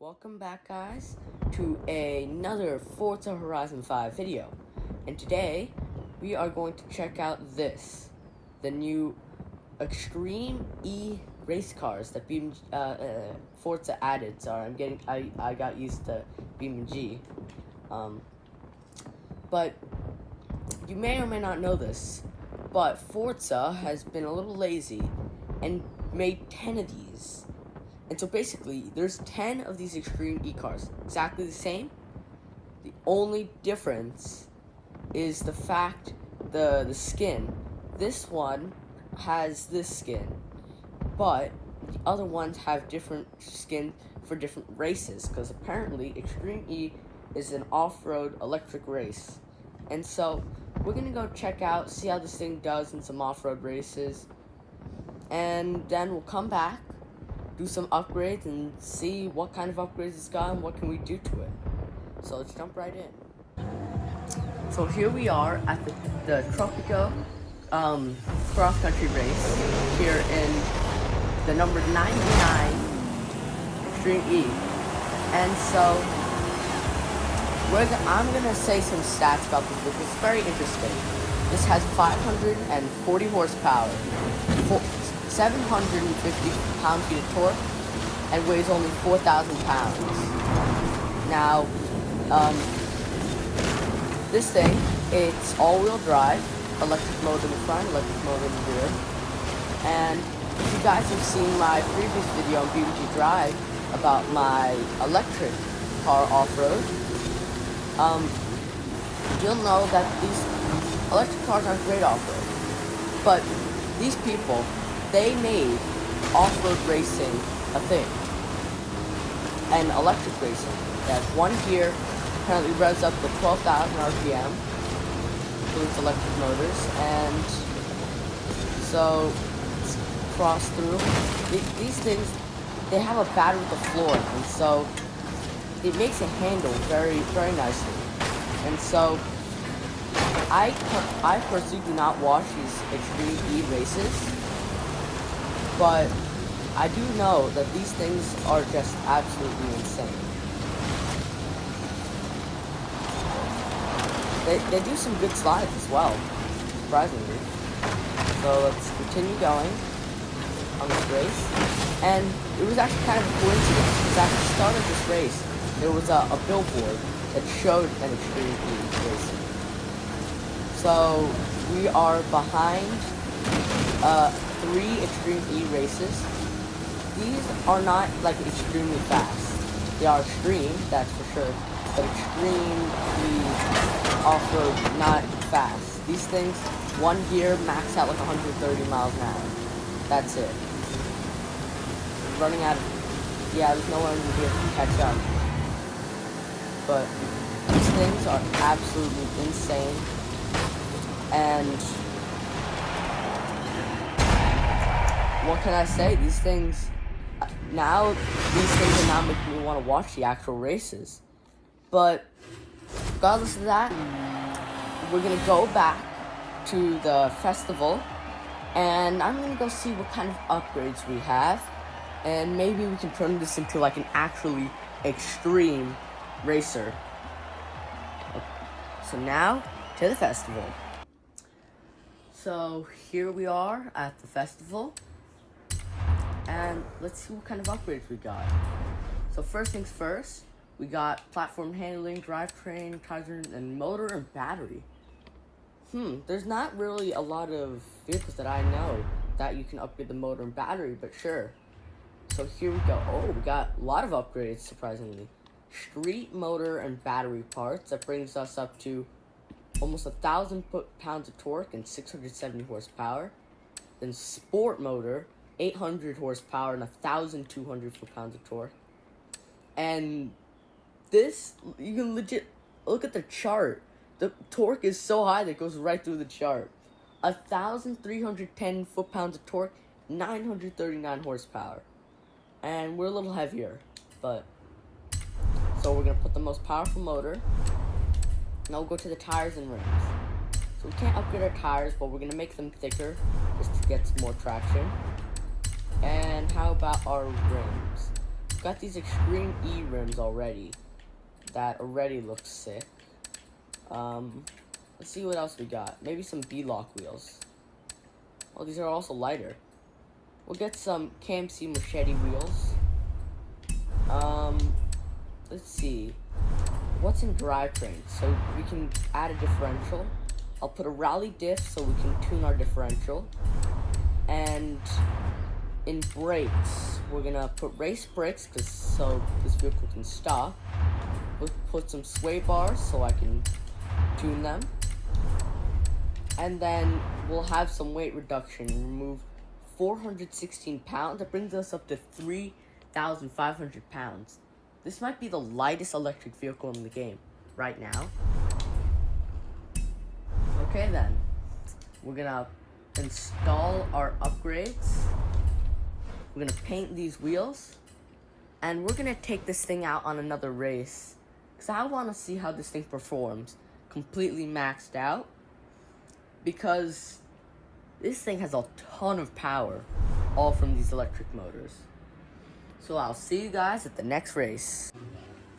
Welcome back, guys, to another Forza Horizon 5 video. And today, we are going to check out the new Extreme E race cars that Forza added. Sorry, I got used to BeamNG. But you may or may not know this, but Forza has been a little lazy and made 10 of these. And so basically, there's 10 of these Extreme E-cars, exactly the same. The only difference is the fact, the skin. This one has this skin, but the other ones have different skin for different races, because apparently Extreme E is an off-road electric race. And so, we're gonna go check out, see how this thing does in some off-road races, and then we'll come back, do some upgrades, and see what kind of upgrades it's got and what can we do to it. So let's jump right in. So here we are at the Tropico cross-country race here in the number 99 Extreme E. And so I'm gonna say some stats about this because it's very interesting. This has 540 horsepower, 750 pound-feet of torque, and weighs only 4,000 pounds. Now, this thing, it's all-wheel drive, electric motor in the front, electric motor in the rear. And if you guys have seen my previous video on BeamNG Drive about my electric car off-road, you'll know that these electric cars aren't great off-road. But these people, they made off-road racing a thing. And electric racing. It has one gear, apparently revs up to 12,000 RPM, includes electric motors, and so it's cross through. These things, they have a battery with the floor, and so it makes it handle very, very nicely. And so I personally do not watch these Extreme E races, but I do know that these things are just absolutely insane. They do some good slides as well, surprisingly. So let's continue going on this race. And it was actually kind of a coincidence, because at the start of this race, there was a billboard that showed an Extreme E racing. So we are behind 3 Extreme E races. These are not like extremely fast. They are extreme, that's for sure, but Extreme E off-road, not fast. These things, one gear max out like 130 miles an hour. That's it. Running out of, there's no one here to catch up. But these things are absolutely insane. And what can I say? These things are now making me want to watch the actual races. But regardless of that, we're gonna go back to the festival, and I'm gonna go see what kind of upgrades we have, and maybe we can turn this into like an actually extreme racer. So now to the festival. So here we are at the festival, and let's see what kind of upgrades we got. So first things first, we got platform handling, drivetrain, tires, and motor and battery. There's not really a lot of vehicles that I know that you can upgrade the motor and battery, but sure. So here we go. Oh, we got a lot of upgrades, surprisingly. Street motor and battery parts, that brings us up to almost 1,000 pounds of torque and 670 horsepower. Then sport motor, 800 horsepower and 1,200 foot-pounds of torque. And this, you can legit look at the chart. The torque is so high that it goes right through the chart. 1,310 foot-pounds of torque, 939 horsepower. And we're a little heavier, but so we're gonna put the most powerful motor. Now we'll go to the tires and rims. So we can't upgrade our tires, but we're gonna make them thicker just to get some more traction. And how about our rims? got these extreme E rims already. That already looks sick. Let's see what else we got. Maybe some B-lock wheels. Oh, these are also lighter. We'll get some KMC machete wheels. Let's see. What's in drivetrain? So we can add a differential. I'll put a rally diff so we can tune our differential. And in brakes, we're gonna put race brakes so this vehicle can stop. We'll put some sway bars so I can tune them. And then we'll have some weight reduction. Remove 416 pounds. That brings us up to 3,500 pounds. This might be the lightest electric vehicle in the game right now. Okay then. We're gonna install our upgrades. We're gonna paint these wheels. And we're gonna take this thing out on another race. Because I wanna see how this thing performs. Completely maxed out. Because this thing has a ton of power. All from these electric motors. So I'll see you guys at the next race.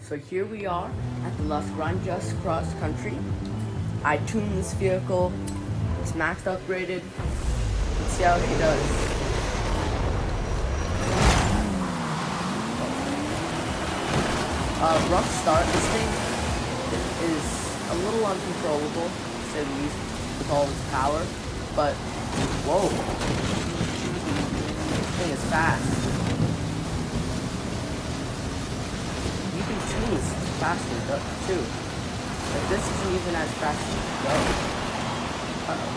So here we are at the Las Granjas Cross Country. I tuned this vehicle. It's maxed upgraded. Let's see how she does. Rough start. This thing is a little uncontrollable, to say the least, with all its power. But, whoa. This thing is fast. You can tune this faster, too. Like, this isn't even as fast as it goes. Uh-oh.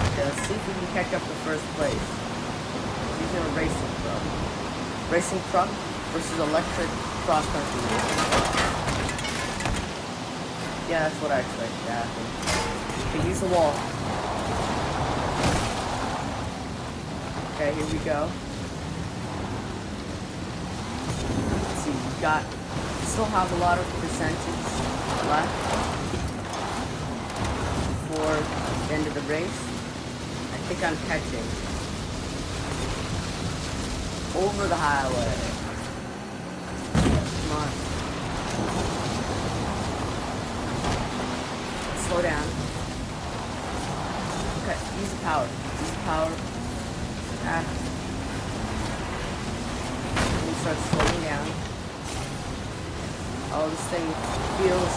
Okay, let's see if we can catch up to first place. Using a racing truck. Racing truck versus electric cross-country. Yeah, that's what I expected to happen. Okay, use the wall. Okay, here we go. Let's see, we still have a lot of percentage left before the end of the race. I think I'm catching. Over the highway. Come on. Slow down. Okay, use the power. Use the power. Ah. And start slowing down. Oh, this thing feels...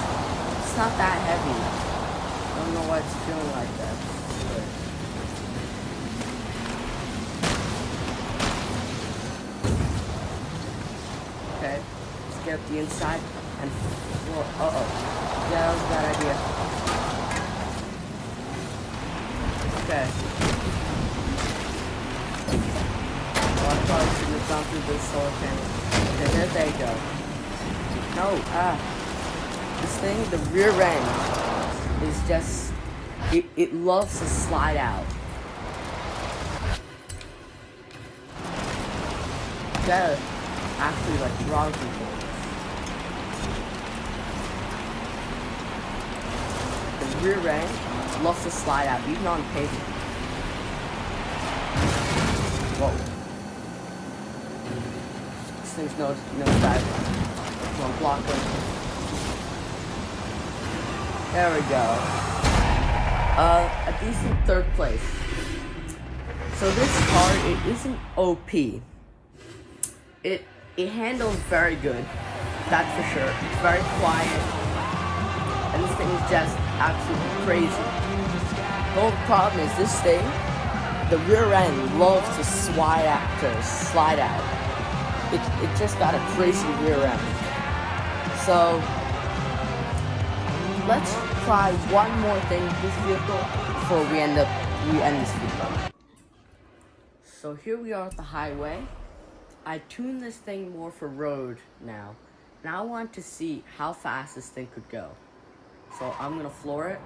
It's not that heavy. I don't know why it's feeling like that. Okay, let's get up the inside and floor. Uh-oh. Yeah, that was a bad idea. Okay. Well, I probably shouldn't have gone through this solar panel. Okay, there they go. No, this thing, the rear end is just, it loves to slide out. You gotta actually like throttle control this. The rear end loves to slide out, even on pavement. Whoa. This thing's no dive. Come on, block it. There we go. A decent third place. So this car, it isn't OP. It handles very good, that's for sure. It's very quiet, and this thing is just absolutely crazy. The only problem is this thing, the rear end loves to slide out. It just got a crazy rear end. So let's try one more thing with this vehicle before we end this video. So here we are at the highway. I tuned this thing more for road now. Now I want to see how fast this thing could go. So I'm gonna floor it.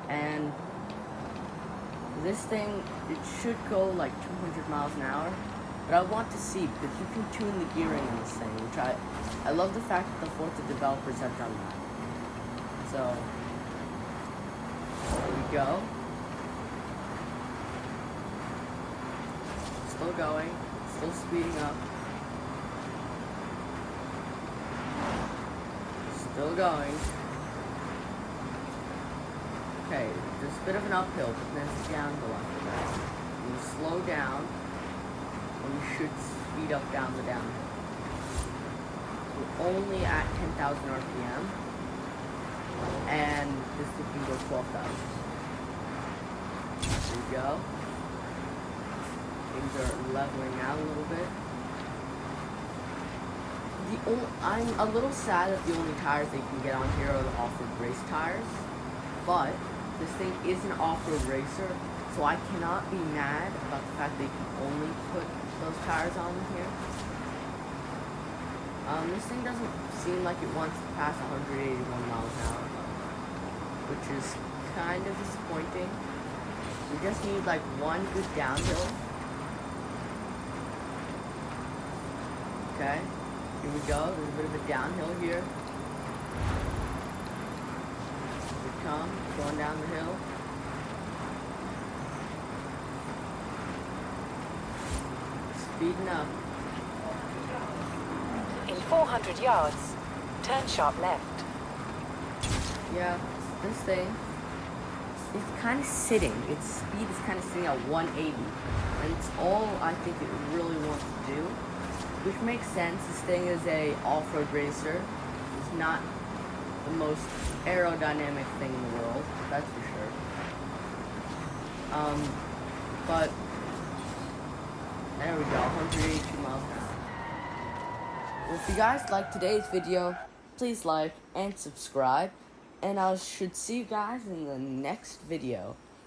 And this thing, it should go like 200 miles an hour. But I want to see, because you can tune the gearing in this thing, which I love the fact that the Forza developers have done that. So, there we go. Let's still going, still speeding up. Still going. Okay, there's a bit of an uphill, but then it's downhill after that. You slow down, and you should speed up down the downhill. We're only at 10,000 RPM, and this can go 12,000. There we go. Things are leveling out a little bit. I'm a little sad that the only tires they can get on here are the off-road race tires, but this thing is an off-road racer, so I cannot be mad about the fact they can only put those tires on here. This thing doesn't seem like it wants to pass 181 miles an hour, which is kind of disappointing. We just need like one good downhill. Okay, here we go. There's a bit of a downhill here. Here we come, going down the hill. Speeding up. In 400 yards, turn sharp left. Yeah, this thing, it's kind of sitting. Its speed is kind of sitting at 180. And it's all I think it really wants to do. Which makes sense. This thing is a off-road racer. It's not the most aerodynamic thing in the world, that's for sure. But there we go, 182 miles an hour. Well, if you guys liked today's video, please like and subscribe, and I should see you guys in the next video.